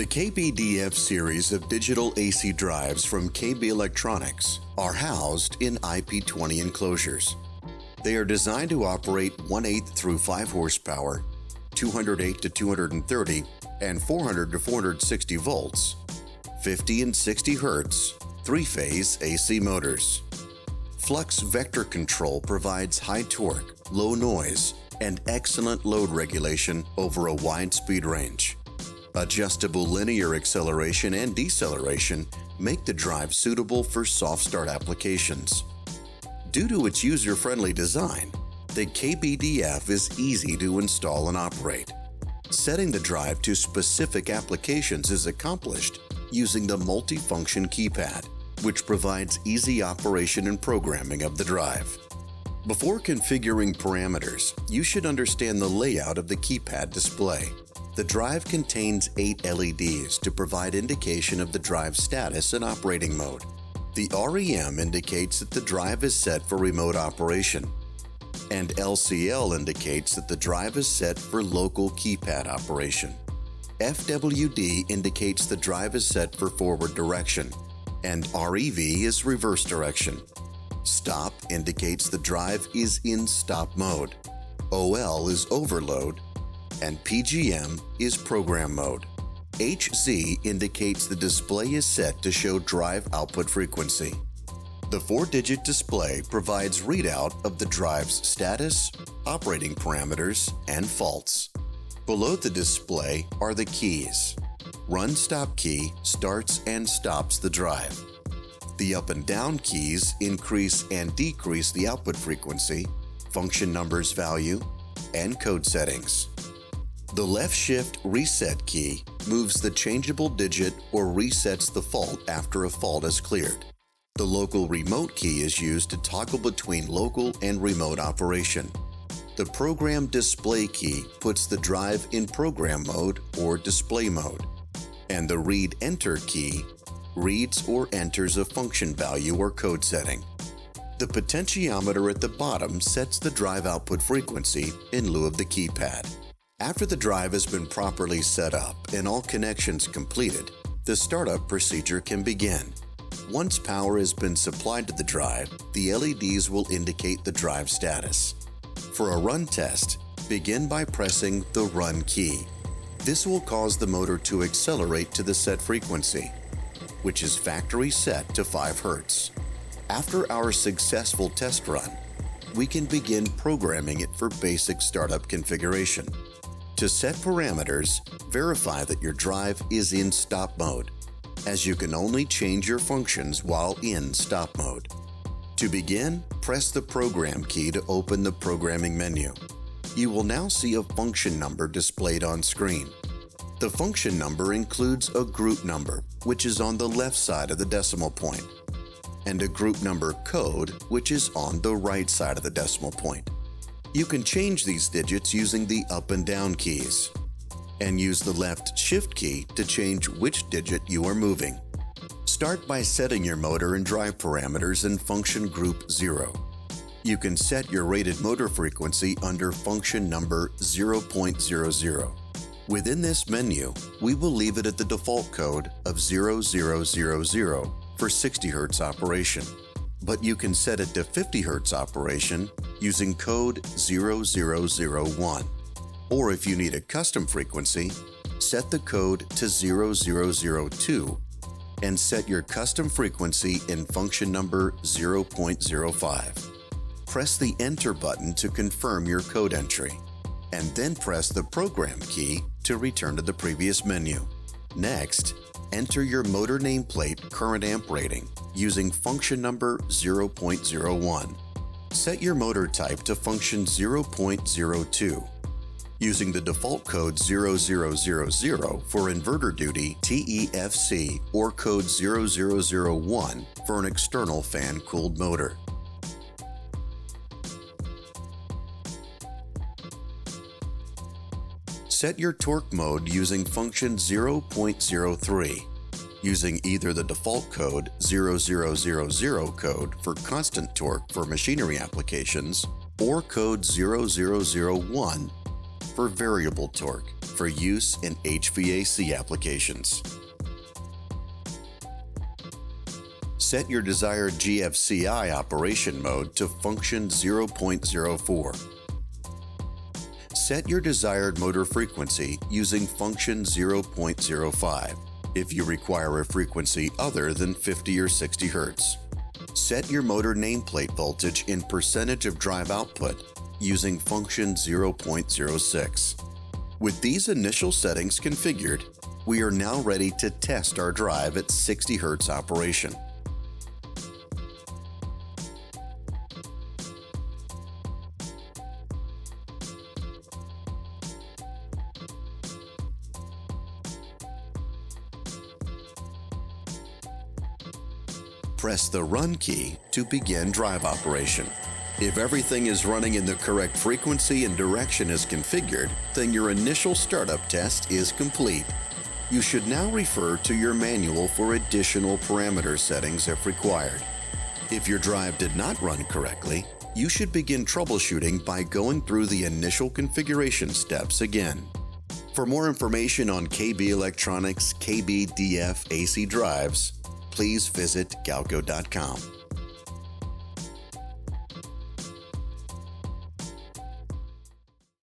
The KBDF series of digital AC drives from KBD Electronics are housed in IP20 enclosures. They are designed to operate 1/8 through 5 horsepower, 208 to 230, and 400 to 460 volts, 50 and 60 hertz, 3-phase AC motors. Flux vector control provides high torque, low noise, and excellent load regulation over a wide speed range. Adjustable linear acceleration and deceleration make the drive suitable for soft start applications. Due to its user-friendly design, the KBDF is easy to install and operate. Setting the drive to specific applications is accomplished using the multifunction keypad, which provides easy operation and programming of the drive. Before configuring parameters, you should understand the layout of the keypad display. The drive contains 8 LEDs to provide indication of the drive status and operating mode. The REM indicates that the drive is set for remote operation, and LCL indicates that the drive is set for local keypad operation. FWD indicates the drive is set for forward direction, and REV is reverse direction. Stop indicates the drive is in stop mode. OL is overload, and PGM is program mode. HZ indicates the display is set to show drive output frequency. The 4-digit display provides readout of the drive's status, operating parameters, and faults. Below the display are the keys. Run stop key starts and stops the drive. The up and down keys increase and decrease the output frequency, function numbers value, and code settings. The left shift reset key moves the changeable digit or resets the fault after a fault is cleared. The local remote key is used to toggle between local and remote operation. The program display key puts the drive in program mode or display mode. And the read enter key reads or enters a function value or code setting. The potentiometer at the bottom sets the drive output frequency in lieu of the keypad. After the drive has been properly set up and all connections completed, the startup procedure can begin. Once power has been supplied to the drive, the LEDs will indicate the drive status. For a run test, begin by pressing the run key. This will cause the motor to accelerate to the set frequency, which is factory set to 5 Hz. After our successful test run, we can begin programming it for basic startup configuration. To set parameters, verify that your drive is in stop mode, as you can only change your functions while in stop mode. To begin, press the program key to open the programming menu. You will now see a function number displayed on screen. The function number includes a group number, which is on the left side of the decimal point, and a group number code, which is on the right side of the decimal point. You can change these digits using the up and down keys, and use the left shift key to change which digit you are moving. Start by setting your motor and drive parameters in function group 0. You can set your rated motor frequency under function number 0.00. Within this menu, we will leave it at the default code of 0000 for 60 Hz operation, but you can set it to 50 Hz operation using code 0001. Or if you need a custom frequency, set the code to 0002 and set your custom frequency in function number 0.05. Press the Enter button to confirm your code entry, and then press the Program key to return to the previous menu. Next, enter your motor nameplate current amp rating using function number 0.01. Set your motor type to function 0.02. Using the default code 0000 for inverter duty TEFC or code 0001 for an external fan-cooled motor. Set your torque mode using function 0.03, using either the default code 0000 code for constant torque for machinery applications or code 0001 for variable torque for use in HVAC applications. Set your desired GFCI operation mode to function 0.04. Set your desired motor frequency using function 0.05 if you require a frequency other than 50 or 60 Hz. Set your motor nameplate voltage in percentage of drive output using function 0.06. With these initial settings configured, we are now ready to test our drive at 60 Hz operation. Press the Run key to begin drive operation. If everything is running in the correct frequency and direction as configured, then your initial startup test is complete. You should now refer to your manual for additional parameter settings if required. If your drive did not run correctly, you should begin troubleshooting by going through the initial configuration steps again. For more information on KB Electronics KBDF AC drives, please visit Galco.com.